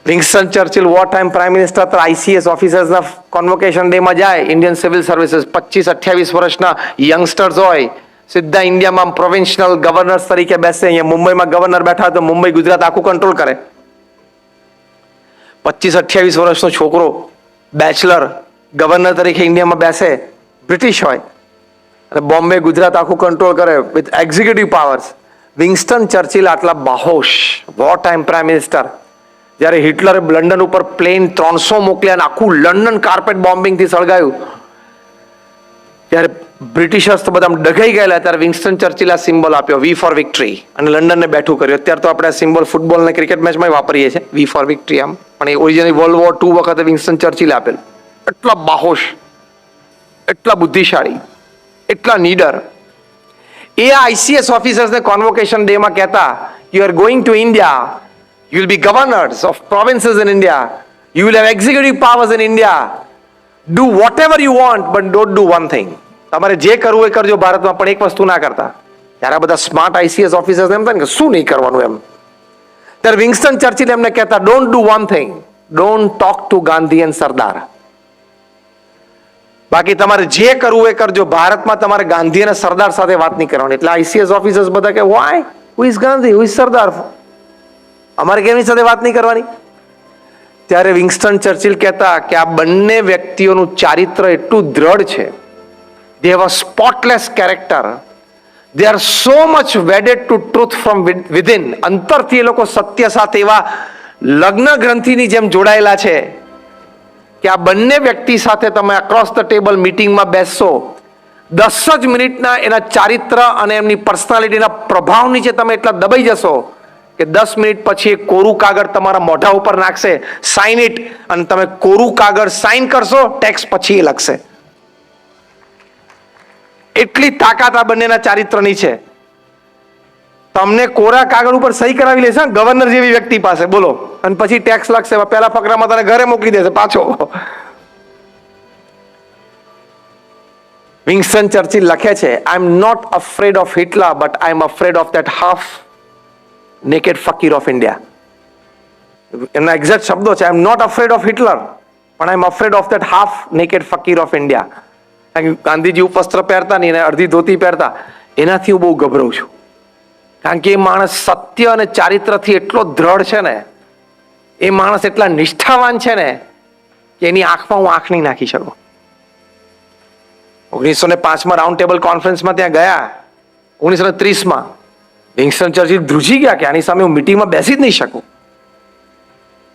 Winston Churchill war time prime minister તો ICS ઓફિસર્સના convocation ડેમાં જાય. Indian civil services 25-28 વર્ષના youngsters હોય, સીધા ઇન્ડિયામાં પ્રોવિન્શનલ ગવર્નર્સ તરીકે બેસે. અહીંયા મુંબઈમાં ગવર્નર બેઠા તો મુંબઈ ગુજરાત આખું કંટ્રોલ કરે. 25-28 વર્ષનો છોકરો બેચલર ગવર્નર તરીકે ઇન્ડિયામાં બેસે, બ્રિટિશ હોય, અને બોમ્બે ગુજરાત આખું કંટ્રોલ કરે with executive powers. Winston Churchill આટલા બાહોશ વોર ટાઈમ પ્રાઇમ મિનિસ્ટર, જ્યારે હિટલરે લંડન ઉપર પ્લેન 300 મોકલ્યા અને આખું લંડન કાર્પેટ બોમ્બિંગથી સળગાયું, ત્યારે બ્રિટિશર્સ તો બધા ડઘાઈ ગયેલા. ત્યારે વિન્સ્ટન ચર્ચિલ આ સિમ્બોલ આપ્યો, વી ફોર વિક્ટરી, અને લંડનને બેઠું કર્યું. અત્યારે તો આપણે આ સિમ્બોલ ફૂટબોલ અને ક્રિકેટ મેચમાં વાપરીએ છીએ, વી ફોર વિક્ટરી આમ, પણ એ ઓરિજિનલ વર્લ્ડ વોર 2 વખતે વિન્સ્ટન ચર્ચિલ આપેલું. એટલા બાહોશ, એટલા બુદ્ધિશાળી, એટલા નીડર. એ ICS ઓફિસર્સને કોન્વોકેશન ડેમાં કહેતા, you are going to India, you will be governors of provinces in India, you will have executive powers in India, do whatever you want but don't do one thing. તમારે જે કરવું એ કરજો ભારતમાં, પણ એક વસ્તુ ના કરતા. ત્યારે બધા સ્માર્ટ ICS ઓફિસર્સ એમ થાય કે શું નહીં કરવાનું એમ. ત્યારે વિન્સ્ટન ચર્ચિલ એમને કહેતા, don't do one thing, don't talk to Gandhi and સરદાર. બાકી તમારે જે કરવું એ કરજો, ભારતમાં તમારે ગાંધી અને સરદાર સાથે વાત નહીં કરવાની. એટલે ICS ઓફિસર્સ બધા કે why, who is Gandhi, who is Sardar, અમારે કેમની સાથે વાત નહીં કરવાની? ત્યારે વિન્સ્ટન ચર્ચિલ કહેતા કે આ બંને વ્યક્તિઓનું ચારિત્ર એટલું દ્રઢ છે, they have a spotless character, they are so much wedded to truth from within. અંતરથી એ લોકો સત્ય સાથે એવા લગ્ન ગ્રંથિની જેમ જોડાયેલા છે કે આ બંને વ્યક્તિ સાથે તમે અક્રોસ ધ ટેબલ મીટિંગમાં બેસશો, 10 જ મિનિટના એના ચારિત્ર અને એમની પર્સનાલિટીના પ્રભાવ નીચે તમે એટલા દબાઈ જશો કે 10 મિનિટ પછી એક કોરું કાગળ તમારા મોઢા ઉપર નાખશે, સાઇન ઇટ, અને તમે કોરું કાગળ સાઇન કરશો, ટેક્સ પછી એ લખશે. એટલી તાકાત આ બંનેના ચારિત્રની છે. તમને કોરા કાગળ ઉપર સહી કરાવી લેશે ગવર્નર જેવી વ્યક્તિ પાસે, બોલો, અને પછી ટેક્સ લખશે, પહેલા ફકરામાં તને ઘરે મોકલી દેશે પાછો. વિન્સ્ટન ચર્ચિલ લખે છે, I am not afraid of Hitler but I am afraid of that half naked fakir of India. એમના એક્ઝેક્ટ શબ્દો છે, I am not afraid of Hitler પણ I am afraid of that half naked fakir of India. Gandhiji વસ્ત્ર પહેરતા નહીં અને અડધી ધોતી પહેરતા, એનાથી હું બહુ ગભરાઉં છું. કારણ કે એ માણસ સત્ય અને ચારિત્રથી એટલો દ્રઢ છે ને, એ માણસ એટલા નિષ્ઠાવાન છે ને કે એની આંખમાં હું આંખ નહીં નાખી શકું. 1905માં રાઉન્ડ ટેબલ કોન્ફરન્સમાં ત્યાં ગયા, 1930માં વિન્સ્ટન ચર્ચિલ ધ્રુજી ગયા કે આની સામે હું મીટિંગમાં બેસી જ નહીં શકું.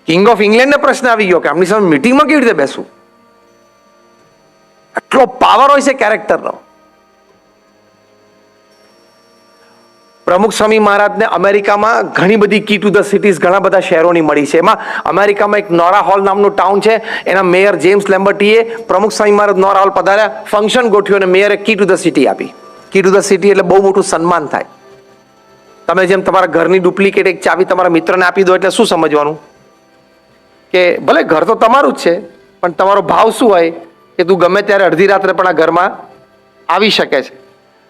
કિંગ ઓફ ઇંગ્લેન્ડને પ્રશ્ન આવી ગયો કે આમની સામે મીટિંગમાં કેવી રીતે બેસવું. એટલો પાવર હોય છે કેરેક્ટરનો. પ્રમુખ સ્વામી મહારાજને અમેરિકામાં ઘણી બધી કી ટુ ધ સિટીઝ, ઘણા બધા શહેરોની મળી છે. એમાં અમેરિકામાં એક નોરા હોલ નામનું ટાઉન છે, એના મેયર જેમ્સ લેમ્બર્ટીએ પ્રમુખ સ્વામી મહારાજ નોરા હોલ પધાર્યા, ફંક્શન ગોઠવ્યું અને મેયરે કી ટુ ધ સિટી આપી. કી ટુ ધ સિટી એટલે બહુ મોટું સન્માન થાય. તમે જેમ તમારા ઘરની ડુપ્લિકેટ એક ચાવી તમારા મિત્રને આપી દો એટલે શું સમજવાનું કે ભલે ઘર તો તમારું જ છે, પણ તમારો ભાવ શું હોય કે તું ગમે ત્યારે અડધી રાત્રે પણ આ ઘરમાં આવી શકે છે,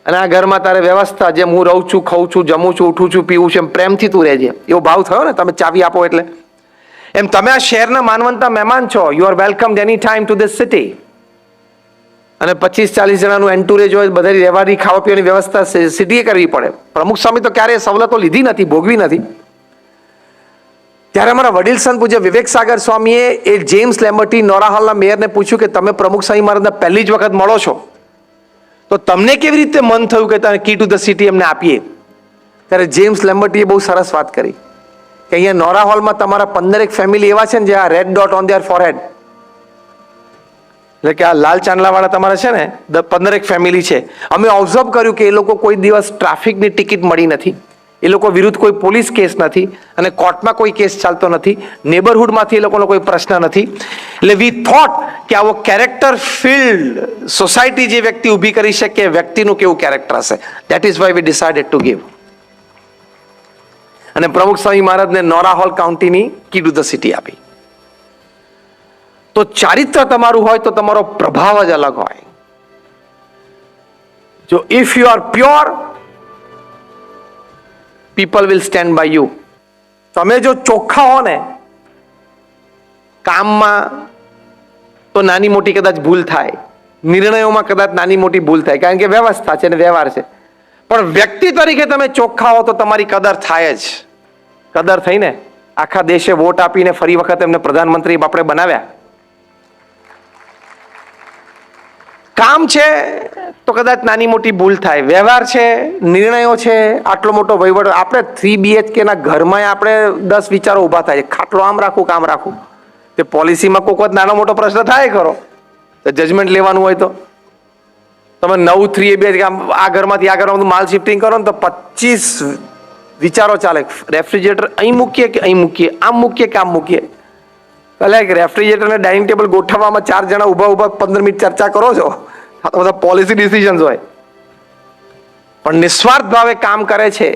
અને આ ઘરમાં તારે વ્યવસ્થા, જેમ હું રહું છું, ખાઉં છું, જમું છું, ઉઠું છું, પીવું છું, એમ પ્રેમથી તું રહેજે, એવો ભાવ થયો ને તમે ચાવી આપો એટલે. એમ તમે આ શહેરના માનવંતા મહેમાન છો, you are વેલકમ્ડ any time to this city. અને 25-40 જણાનું એન્ટુરેજ હોય, બધાની રહેવાની ખાવા પીવાની વ્યવસ્થા સિટીએ કરવી પડે. પ્રમુખ સ્વામી તો ક્યારેય સવલતો લીધી નથી, ભોગવી નથી. ત્યારે અમારા વડીલ સંત પૂજ્ય વિવેક સાગર સ્વામીએ એ જેમ્સ લેમ્બર્ટી નોરા હોલના મેયરને પૂછ્યું કે તમે પ્રમુખ સ્વામી મહારાજને પહેલી જ વખત મળો છો, તો તમને કેવી રીતે મન થયું કે તમે કી ટુ ધ સિટી એમને આપીએ? ત્યારે જેમ્સ લેમ્બર્ટીએ બહુ સરસ વાત કરી કે અહીંયા નોરા હોલમાં તમારા 15 ફેમિલી એવા છે ને જે આ red dot on there forehead, એટલે કે આ લાલ ચાંદલાવાળા તમારા છે ને 15 ફેમિલી છે. અમે ઓબ્ઝર્વ કર્યું કે એ લોકો કોઈ દિવસ ટ્રાફિકની ટિકિટ મળી નથી, એ લોકો વિરુદ્ધ કોઈ પોલીસ કેસ નથી, અને કોર્ટમાં કોઈ કેસ ચાલતો નથી, નેબરહુડમાંથી એ લોકોનો કોઈ પ્રશ્ન નથી. એટલે વી થોટ કે આવો કેરેક્ટર ફિલ્ડ સોસાયટી જે વ્યક્તિ ઊભી કરી શકે, વ્યક્તિનું કેવું કેરેક્ટર હશે. That is why we decided to give. અને પ્રમુખ સ્વામી મહારાજને નોરા હોલ કાઉન્ટીની કી ટુ ધ સિટી આપી. તો ચારિત્ર તમારું હોય તો તમારો પ્રભાવ જ અલગ હોય. જો if you are pure, people will stand by you. તમે જો ચોખ્ખા હો ને કામમાં તો નાની મોટી કદાચ ભૂલ થાય, નિર્ણયોમાં કદાચ નાની મોટી ભૂલ થાય, કારણ કે વ્યવસ્થા છે અને વ્યવહાર છે. પણ વ્યક્તિ તરીકે તમે ચોખ્ખા હો તો તમારી કદર થાય જ. કદર થઈને આખા દેશે વોટ આપીને ફરી વખત એમને પ્રધાનમંત્રી આપણે બનાવ્યા. કામ છે તો કદાચ નાની મોટી ભૂલ થાય, વ્યવહાર છે, નિર્ણયો છે, આટલો મોટો વહીવટ. આપણે 3 BHK ના ઘરમાં આપણે 10 વિચારો ઉભા થાય છે, ખાટલો આમ રાખું કામ રાખું. તે પોલિસીમાં કોઈ વખત નાનો મોટો પ્રશ્ન થાય ખરો, તો જજમેન્ટ લેવાનું હોય તો તમે 9 3 BHK આ ઘરમાંથી આ ઘરમાં માલ શિફ્ટિંગ કરો ને તો 25 વિચારો ચાલે. રેફ્રિજરેટર અહીં મૂકીએ કે અહીં મૂકીએ, આમ મૂકીએ કે આમ મૂકીએ. એટલે રેફ્રિજરેટર અને ડાઇનિંગ ટેબલ ગોઠવવામાં 4 જણા ઉભા 15 મિનિટ ચર્ચા કરો છો, આ તો બધા પોલિસી ડિસિઝન્સ હોય. પણ નિસ્વાર્થ ભાવે કામ કરે છે,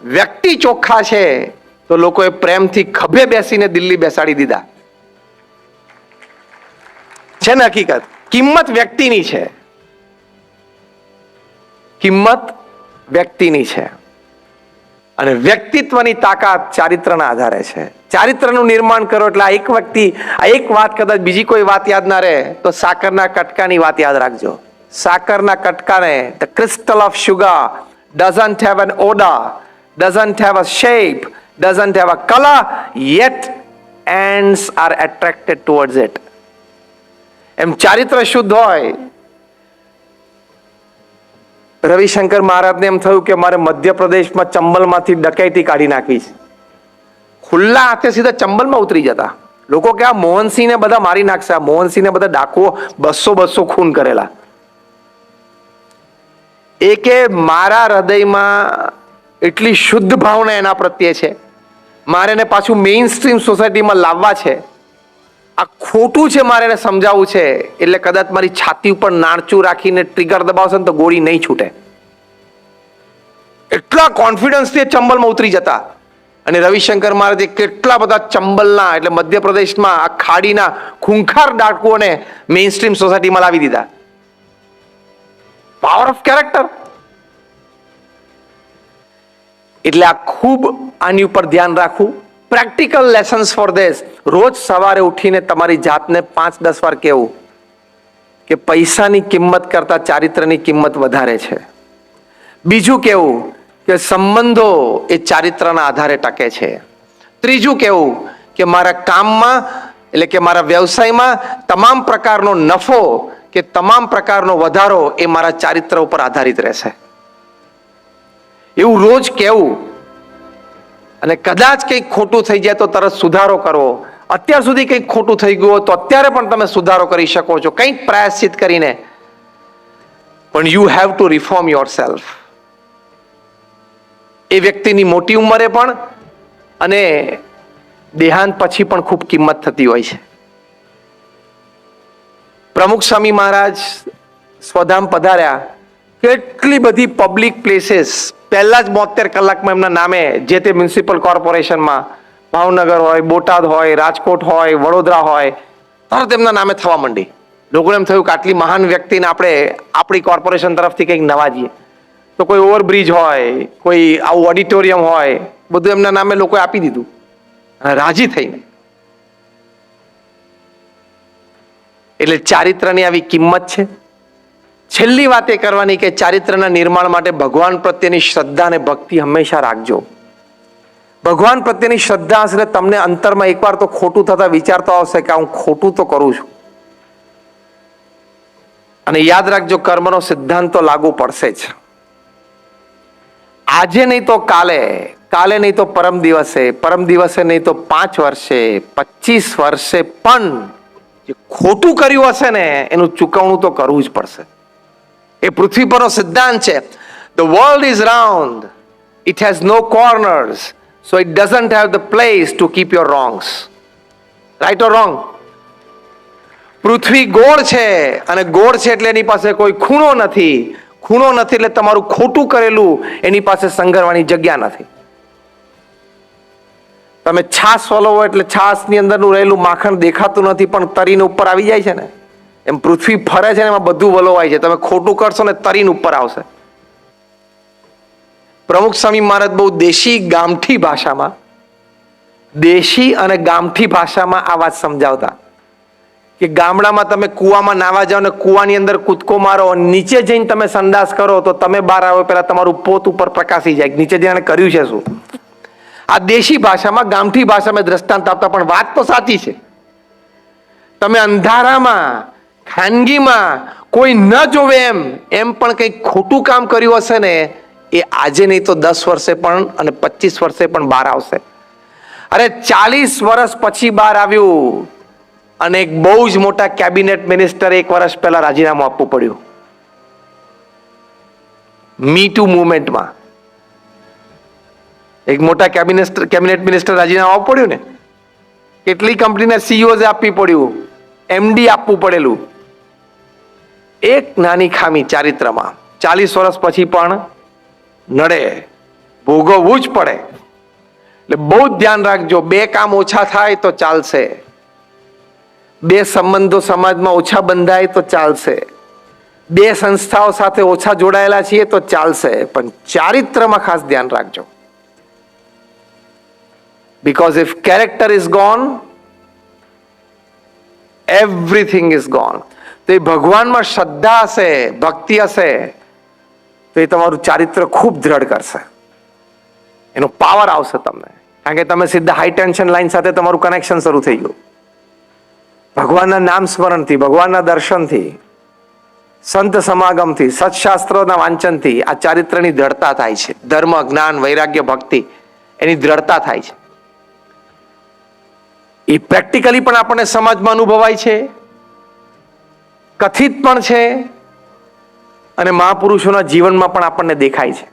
વ્યક્તિ ચોખ્ખા છે, તો લોકોએ પ્રેમથી ખભે બેસીને દિલ્હી બેસાડી દીધા છે ને. હકીકત કિંમત વ્યક્તિની છે, કિંમત વ્યક્તિની છે. અને વ્યક્તિત્વની તાકાત ચારિત્રના આધારે છે. ચારિત્રનું નિર્માણ કરો એટલે આ એક વ્યક્તિ, આ એક વાત કદાચ બીજી કોઈ વાત યાદ ના રહે તો સાકરના કટકાની વાત યાદ રાખજો. સાકરના કટકાને, the crystal of sugar doesn't have an odor, doesn't have a shape, doesn't have a color, yet ants are attracted towards it. એમ ચારિત્ર શુદ્ધ હોય. રવિશંકર મહારાજને એમ થયું કે મારે મધ્યપ્રદેશમાં ચંબલમાંથી ડકૈતી કાઢી નાખવી છે. ખુલ્લા હાથે સીધા ચંબલમાં ઉતરી જતા. લોકો કે આ મોહનસિંહને બધા મારી નાખશે, આ મોહનસિંહને બધા ડાકુઓ 200 ખૂન કરેલા. એ કે મારા હૃદયમાં એટલી શુદ્ધ ભાવના એના પ્રત્યે છે, મારે એને પાછું મેઇન સ્ટ્રીમ સોસાયટીમાં લાવવા છે. આ ખોટું છે, મારે એને સમજાવવું છે. એટલે કદાચ મારી છાતી ઉપર નાણચું રાખીને ટ્રિગર દબાવશે ને તો ગોળી નહીં છૂટે. એટલા કોન્ફિડન્સથી ચંબલમાં ઉતરી જતા. અને રવિશંકર મહારાજે કેટલા બધા ચંબલના, એટલે મધ્યપ્રદેશમાં આ ખાડીના ખૂંખાર ડાકુઓને મેઇન સ્ટ્રીમ સોસાયટીમાં લાવી દીધા. Power of character. એટલે આ ખૂબ આની ઉપર ધ્યાન રાખવું. Practical lessons for this. રોજ સવારે ઉઠીને તમારી જાતને 5-10 વાર કહેવું કે પૈસાની કિંમત કરતા ચારિત્રની કિંમત વધારે છે. બીજું કેવું કે સંબંધો એ ચારિત્રના આધારે ટકે છે. ત્રીજું કેવું કે મારા કામમાં, એટલે કે મારા વ્યવસાયમાં તમામ પ્રકારનો નફો કે તમામ પ્રકારનો વધારો એ મારા ચારિત્ર ઉપર આધારિત રહેશે. એવું રોજ કહેવું. અને કદાચ કંઈક ખોટું થઈ જાય તો તરત સુધારો કરવો. અત્યાર સુધી કંઈક ખોટું થઈ ગયું હોય તો અત્યારે પણ તમે સુધારો કરી શકો છો, કંઈક પ્રાયશ્ચિત કરીને. પણ you have to reform yourself. એ વ્યક્તિની મોટી ઉંમરે પણ અને દેહાંત પછી પણ ખૂબ કિંમત થતી હોય છે. પ્રમુખ સ્વામી મહારાજ સ્વધામ પધાર્યા, કેટલી બધી પબ્લિક પ્લેસીસ પહેલા જ 72 કલાકમાં એમના નામે જે તે મ્યુનિસિપલ કોર્પોરેશનમાં, ભાવનગર હોય, બોટાદ હોય, રાજકોટ હોય, વડોદરા હોય, તરત એમના નામે થવા માંડી. લોકોને એમ થયું કે આટલી મહાન વ્યક્તિને આપણે આપણી કોર્પોરેશન તરફથી કંઈક નવાજીએ. તો કોઈ ઓવરબ્રિજ હોય, કોઈ આવું ઓડિટોરિયમ હોય, બધું એમના નામે લોકોએ આપી દીધું રાજી થઈને. એટલે ચારિત્રની આવી કિંમત છે. છેલ્લી વાત એ કરવાની કે ચારિત્રના નિર્માણ માટે ભગવાન પ્રત્યેની શ્રદ્ધા અને ભક્તિ હંમેશા રાખજો. ભગવાન પ્રત્યેની શ્રદ્ધા હશે તમને અંતરમાં એકવાર તો ખોટું થતા વિચારતો આવશે કે હું ખોટું તો કરું છું. અને યાદ રાખજો, કર્મનો સિદ્ધાંત તો લાગુ પડશે જ. આજે નહીં તો કાલે, કાલે નહીં તો પરમ દિવસે નહીં તો 5 વર્ષે, 25 વર્ષે પણ જે ખોટું કર્યું હશે ને એનું ચૂકવણું તો કરવું જ પડશે. એ પૃથ્વી પરનો સિદ્ધાંત છે. The world is round. It has no corners. So it doesn't have the place to keep your wrongs. Right or wrong? પૃથ્વી ગોળ છે અને ગોળ છે એટલે એની પાસે કોઈ ખૂણો નથી. ખૂણો નથી એટલે તમારું ખોટું કરેલું એની પાસે સંઘરવાની જગ્યા નથી. તમે છાશ વલોવો એટલે છાશની અંદરનું રહેલું માખણ દેખાતું નથી પણ તરીને ઉપર આવી જાય છે ને, એમ પૃથ્વી ફરે છે ને એમાં બધું વલોવાય છે. તમે ખોટું કરશો ને તરીને ઉપર આવશે. પ્રમુખ સ્વામી મહારાજ બહુ દેશી ગામઠી ભાષામાં દેશી અને ગામઠી ભાષામાં આ વાત સમજાવતા કે ગામડામાં તમે કૂવામાં નાવા જાઓ ને કૂવાની અંદર કૂદકો મારો, નીચે જઈને તમે સંડાસ કરો તો તમે બહાર આવો પહેલા તમારું પોત ઉપર પ્રકાશી જાય, નીચે જઈને કર્યું છે શું. આ દેશી ભાષામાં, ગામઠી ભાષામાં દ્રષ્ટાંત આપતા, પણ વાત તો સાચી છે. તમે અંધારામાં, ખાનગીમાં કોઈ ન જોવે એમ પણ કંઈક ખોટું કામ કર્યું હશે ને, એ આજે નહીં તો 10 વર્ષે પણ અને 25 વર્ષે પણ બહાર આવશે. અરે 40 વર્ષ પછી બહાર આવ્યું અને એક બહુ જ મોટા કેબિનેટ મિનિસ્ટર 1 વર્ષ પહેલા રાજીનામું આપવું પડ્યું. મી ટુ મુવમેન્ટમાં એક મોટા કેબિનેટ મિનિસ્ટર રાજીનામું આપવું પડ્યું ને. કેટલી કંપનીના સીઈઓ આપવી પડ્યું, એમડી આપવું પડેલું. એક નાની ખામી ચારિત્રમાં 40 વર્ષ પછી પણ નડે, ભોગવવું જ પડે. એટલે બહુ જ ધ્યાન રાખજો. 2 કામ ઓછા થાય તો ચાલશે, 2 સંબંધો સમાજમાં ઓછા બંધાય તો ચાલશે, 2 સંસ્થાઓ સાથે ઓછા જોડાયેલા છીએ તો ચાલશે, પણ ચારિત્રમાં ખાસ ધ્યાન રાખજો. Because if character is gone, everything is gone. તો એ ભગવાનમાં શ્રદ્ધા હશે, ભક્તિ હશે તો એ તમારું ચારિત્ર ખૂબ દ્રઢ કરશે. એનો પાવર આવશે તમને, કારણ કે તમે સીધા હાઈ ટેન્શન લાઈન સાથે તમારું કનેક્શન શરૂ થઈ ગયું. ભગવાનના નામ સ્મરણથી, ભગવાનના દર્શનથી, સંત સમાગમથી, સત્શાસ્ત્રોના વાંચનથી આ ચારિત્રની દ્રઢતા થાય છે. ધર્મ, જ્ઞાન, વૈરાગ્ય, ભક્તિ એની દ્રઢતા થાય છે. એ પ્રેક્ટિકલી પણ આપણને સમાજમાં અનુભવાય છે, કથિત પણ છે અને મહાપુરુષોના જીવનમાં પણ આપણને દેખાય છે.